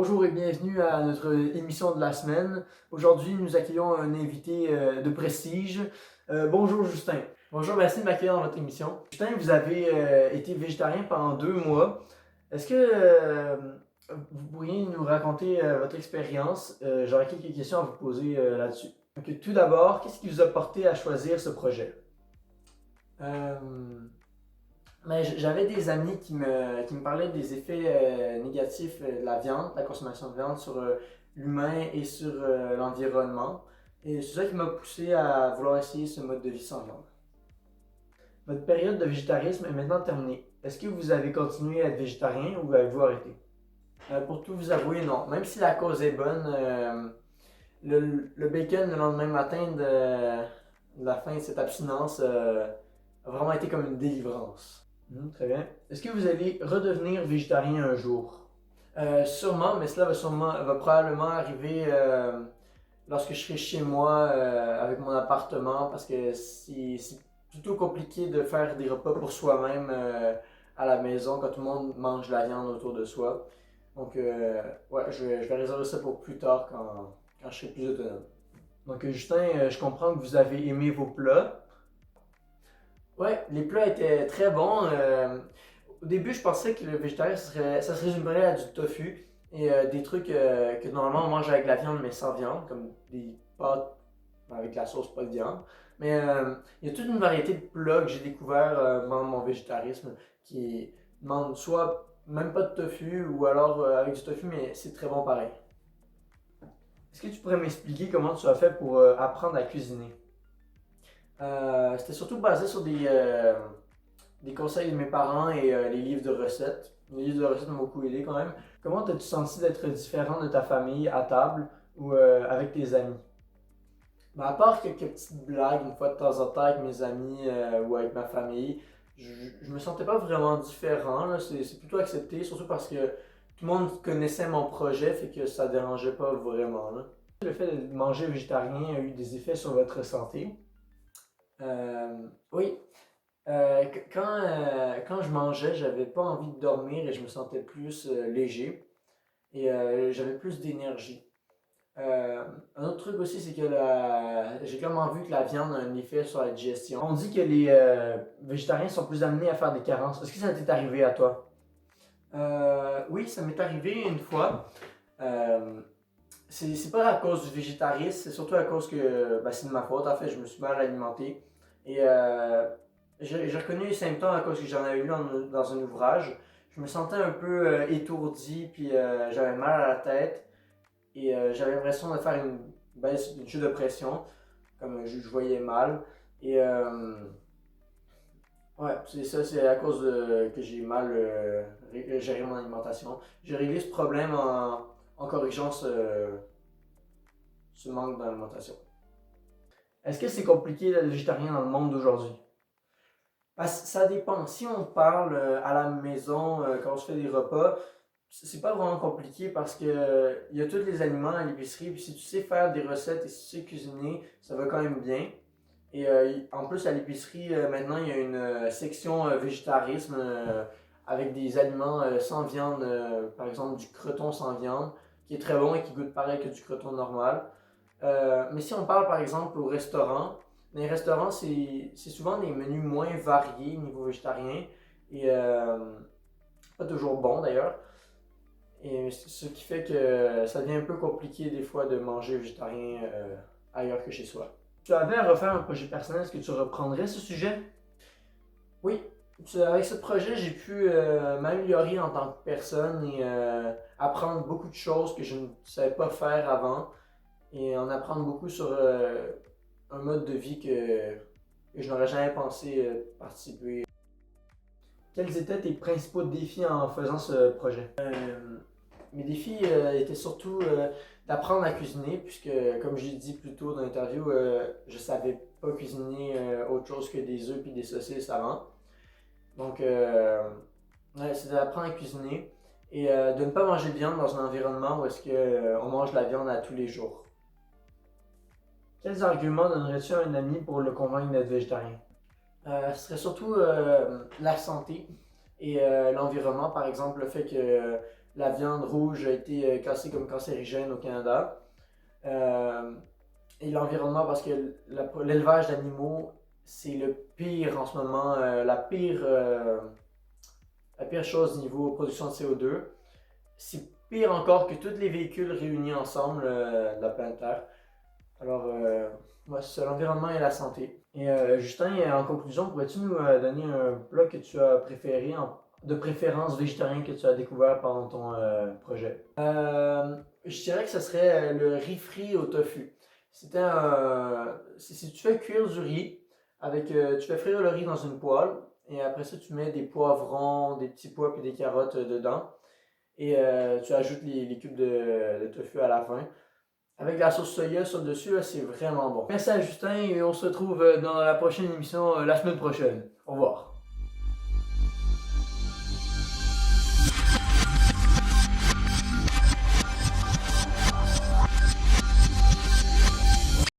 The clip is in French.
Bonjour et bienvenue à notre émission de la semaine. Aujourd'hui, nous accueillons un invité de prestige. Bonjour Justin. Bonjour, merci de m'accueillir dans votre émission. Justin, vous avez été végétarien pendant 2 mois. Est-ce que vous pourriez nous raconter votre expérience? J'aurais quelques questions à vous poser là-dessus. Donc, tout d'abord, qu'est-ce qui vous a porté à choisir ce projet? Mais j'avais des amis qui me parlaient des effets négatifs de la viande, de la consommation de viande sur l'humain et sur l'environnement. Et c'est ça qui m'a poussé à vouloir essayer ce mode de vie sans viande. Votre période de végétarisme est maintenant terminée. Est-ce que vous avez continué à être végétarien ou avez-vous arrêté? Pour tout vous avouer, non. Même si la cause est bonne, le bacon le lendemain matin de la fin de cette abstinence a vraiment été comme une délivrance. Très bien. Est-ce que vous allez redevenir végétarien un jour? Sûrement, mais cela va probablement arriver lorsque je serai chez moi avec mon appartement parce que c'est plutôt compliqué de faire des repas pour soi-même à la maison quand tout le monde mange de la viande autour de soi. Donc, ouais, je vais réserver ça pour plus tard quand je serai plus autonome. Donc, Justin, je comprends que vous avez aimé vos plats. Ouais, les plats étaient très bons. Au début, je pensais que le végétarien, ça se résumerait à du tofu et des trucs que normalement on mange avec la viande mais sans viande, comme des pâtes avec la sauce pas de viande. Mais il y a toute une variété de plats que j'ai découvert pendant mon végétarisme qui demandent soit même pas de tofu ou alors avec du tofu, mais c'est très bon pareil. Est-ce que tu pourrais m'expliquer comment tu as fait pour apprendre à cuisiner? C'était surtout basé sur des conseils de mes parents et les livres de recettes. Les livres de recettes m'ont beaucoup aidé quand même. Comment t'as-tu senti d'être différent de ta famille à table ou avec tes amis? Mais à part quelques petites blagues une fois de temps en temps avec mes amis ou avec ma famille, je me sentais pas vraiment différent, là. C'est plutôt accepté, surtout parce que tout le monde connaissait mon projet, fait que ça dérangeait pas vraiment, là. Le fait de manger végétarien a eu des effets sur votre santé? Oui. Quand je mangeais, j'avais pas envie de dormir et je me sentais plus léger et j'avais plus d'énergie. Un autre truc aussi, c'est que j'ai clairement vu que la viande a un effet sur la digestion. On dit que les végétariens sont plus amenés à faire des carences. Est-ce que ça t'est arrivé à toi? Oui, ça m'est arrivé une fois. Euh, c'est pas à cause du végétarisme, c'est surtout à cause que c'est de ma faute. En fait, je me suis mal alimenté. Et j'ai reconnu les symptômes à cause que j'en avais lu dans un ouvrage. Je me sentais un peu étourdi, puis j'avais mal à la tête. Et j'avais l'impression de faire une baisse, une chute de pression, comme je voyais mal. Et ouais, c'est ça, c'est à cause que j'ai mal géré mon alimentation. J'ai réglé ce problème en corrigeant ce manque d'alimentation. Est-ce que c'est compliqué d'être végétarien dans le monde d'aujourd'hui? Ça dépend. Si on parle à la maison, quand on se fait des repas, c'est pas vraiment compliqué parce que il y a tous les aliments à l'épicerie. Puis si tu sais faire des recettes et si tu sais cuisiner, ça va quand même bien. Et en plus, à l'épicerie, maintenant, il y a une section végétarisme avec des aliments sans viande, par exemple du croton sans viande, qui est très bon et qui goûte pareil que du croton normal. Mais si on parle par exemple au restaurant, les restaurants, c'est souvent des menus moins variés niveau végétarien et pas toujours bon d'ailleurs. Et ce qui fait que ça devient un peu compliqué des fois de manger végétarien ailleurs que chez soi. Tu avais à refaire un projet personnel, est-ce que tu reprendrais ce sujet? Oui, avec ce projet, j'ai pu m'améliorer en tant que personne et apprendre beaucoup de choses que je ne savais pas faire avant et en apprendre beaucoup sur un mode de vie que je n'aurais jamais pensé participer. Quels étaient tes principaux défis en faisant ce projet? Mes défis étaient surtout d'apprendre à cuisiner, puisque, comme j'ai dit plus tôt dans l'interview, je savais pas cuisiner autre chose que des œufs et des saucisses avant. Donc, ouais, c'est d'apprendre à cuisiner et de ne pas manger de viande dans un environnement où est-ce que, on mange de la viande à tous les jours. Quels arguments donnerais-tu à un ami pour le convaincre d'être végétarien? Ce serait surtout la santé et l'environnement, par exemple, le fait que la viande rouge a été classée comme cancérigène au Canada. Et l'environnement, parce que l'élevage d'animaux, c'est le pire en ce moment, la pire chose niveau production de CO2. C'est pire encore que tous les véhicules réunis ensemble de la planète Terre. Alors, ouais, c'est l'environnement et la santé. Et Justin, en conclusion, pourrais-tu nous donner un plat que tu as préféré, de préférence végétarien, que tu as découvert pendant ton projet? Je dirais que ce serait le riz frit au tofu. Si tu fais cuire du riz, tu fais frire le riz dans une poêle, et après ça, tu mets des poivrons, des petits pois et des carottes dedans. Et tu ajoutes les cubes de tofu à la fin. Avec de la sauce soya sur le dessus, c'est vraiment bon. Merci à Justin et on se retrouve dans la prochaine émission la semaine prochaine. Au revoir.